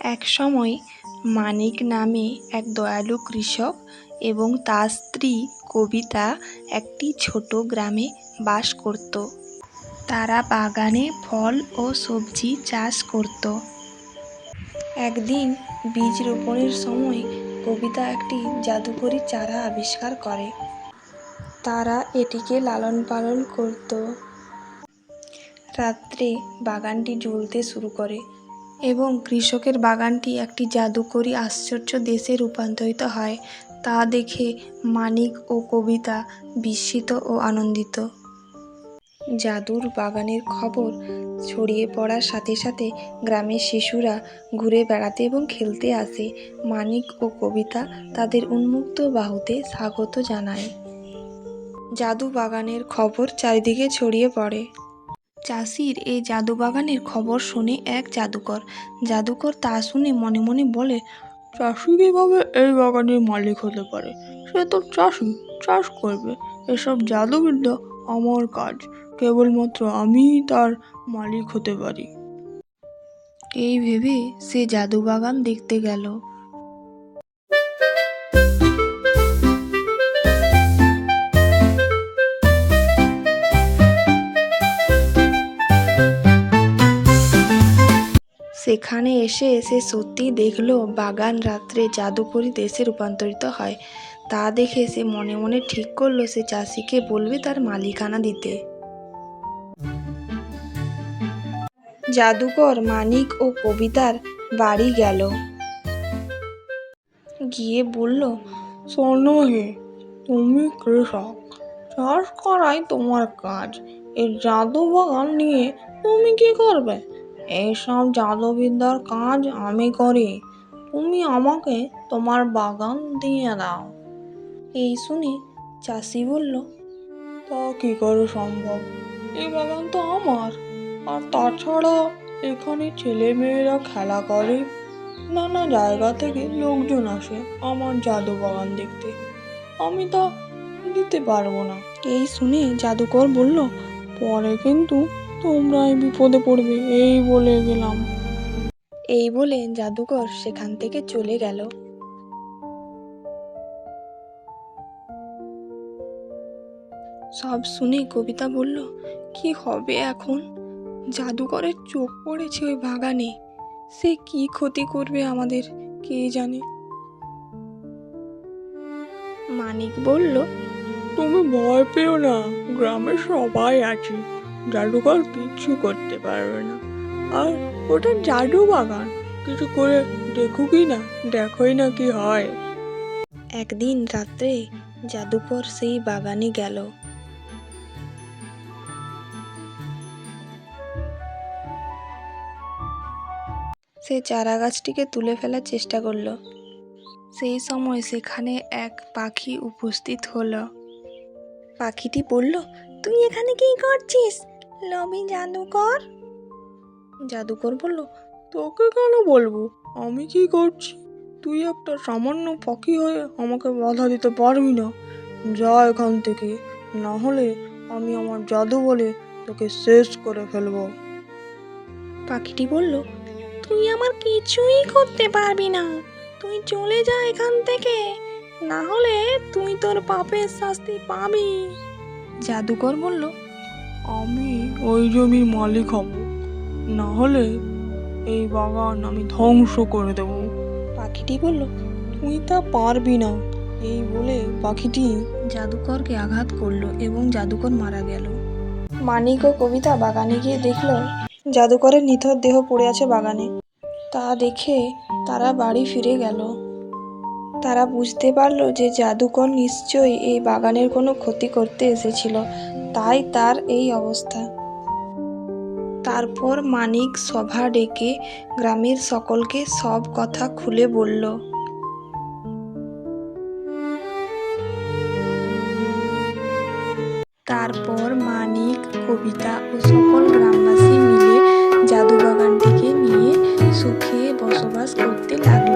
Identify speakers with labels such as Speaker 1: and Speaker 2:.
Speaker 1: এক সময় মানিক নামে এক দয়ালু কৃষক এবং তার স্ত্রী কবিতা একটি ছোট গ্রামে বাস করত। তারা বাগানে ফল ও সবজি চাষ করত। একদিন বীজ রোপণের সময় কবিতা একটি জাদুকরী চারা আবিষ্কার করে। তারা এটিকে লালন পালন করত। রাত্রে বাগানটি জ্বলতে শুরু করে এবং কৃষকের বাগানটি একটি জাদুকরী আশ্চর্য দেশে রূপান্তরিত হয়। তা দেখে মানিক ও কবিতা বিস্মিত ও আনন্দিত। জাদুর বাগানের খবর ছড়িয়ে পড়ার সাথে সাথে গ্রামের শিশুরা ঘুরে বেড়াতে এবং খেলতে আসে। মানিক ও কবিতা তাদের উন্মুক্ত বাহুতে স্বাগত জানায়। জাদু বাগানের খবর চারিদিকে ছড়িয়ে পড়ে। চাষির এই জাদু বাগানের খবর শুনে এক জাদুকর তা শুনে মনে মনে বলে, চাষি কিভাবে এই বাগানের মালিক হতে পারে? সে তো চাষি, চাষ করবে। এসব জাদুবিদ্যা আমার কাজ, কেবলমাত্র আমিই তার মালিক হতে পারি। এই ভেবে সে জাদু বাগান দেখতে গেল। সেখানে এসে সে সত্যি দেখলো বাগান রাত্রে জাদুকরী দেশে রূপান্তরিত হয়। তা দেখে সে মনে মনে ঠিক করলো সে চাষিকে বলবে তার মালিকানা দিতে। জাদুকর মানিক ও কবিতার বাড়ি গেল। গিয়ে বলল, শোনো হে, তুমি কৃষক, চাষ করাই তোমার কাজ। এই জাদু বাগান নিয়ে তুমি কি করবে? এইসব জাদুবিদ্যার কাজ আমি করি। তুমি আমাকে তোমার বাগান দিয়ে দাও। এই শুনে চাষি বলল, তা কি করে সম্ভব? এই বাগান তো আমার, আর তাছাড়া এখানে ছেলে মেয়েরা খেলা করে। নানা জায়গা থেকে লোকজন আসে আমার জাদু বাগান দেখতে। আমি তা দিতে পারবো না। এই শুনে জাদুকর বলল, পরে কিন্তু তোমরাই বিপদে পড়বে, এই বলে গেলাম। এই বলে জাদুকর সেখান থেকে চলে গেল। সব শুনে কবিতা বলল, কি হবে এখন? জাদুকরের চোখ পড়েছে ওই বাগানে। সে কি ক্ষতি করবে আমাদের, কে জানে। মানিক বলল, তুমি ভয় পেও না, গ্রামের সবাই আছে, জাদুকর কিচ্ছু করতে পারবে না। আর ওটা জাদু বাগান, কিছু করে দেখোই না কি হয়। একদিন রাত্রে জাদুকর সেই বাগানে গেল। সে চারা গাছটিকে তুলে ফেলার চেষ্টা করলো। সেই সময় সেখানে এক পাখি উপস্থিত হলো। পাখিটি বলল, তুই এখানে কি করছিস, লোভী জাদুকর? জাদুকর বলল, তোকে কেন বলবো আমি কি করছি? তুই একটা সামান্য পাখি হয়ে আমাকে বাধা দিতে পারবি না। যা এখান থেকে, না হলে আমি আমার জাদু বলে তোকে শেষ করে ফেলবো। পাখিটি বলল, তুই আমার কিছুই করতে পারবি না। তুই চলে যা এখান থেকে, না হলে তুই তোর পাপের শাস্তি পাবি। জাদুকর বলল, আমি ওই জমির মালিক হব, না হলে এই বাগান আমি ধ্বংস করে দেব। পাখিটি বলল, তুই তা পারবি না। এই বলে পাখিটি জাদুকরকে আঘাত করলো এবং জাদুকর মারা গেল। মানিক ও কবিতা বাগানে গিয়ে দেখলো জাদুকরের নিথর দেহ পড়ে আছে বাগানে। তা দেখে তারা বাড়ি ফিরে গেল। তারা বুঝতে পারলো যে জাদুকর নিশ্চয়ই এই বাগানের কোনো ক্ষতি করতে এসেছিল, তাই তার এই অবস্থা। তারপর মানিক সভা ডেকে গ্রামের সকলকে সব কথা খুলে বলল। তারপর মানিক, কবিতা ও সকল গ্রামবাসী মিলে জাদু বাগানটিকে নিয়ে সুখে বসবাস করতে লাগলো।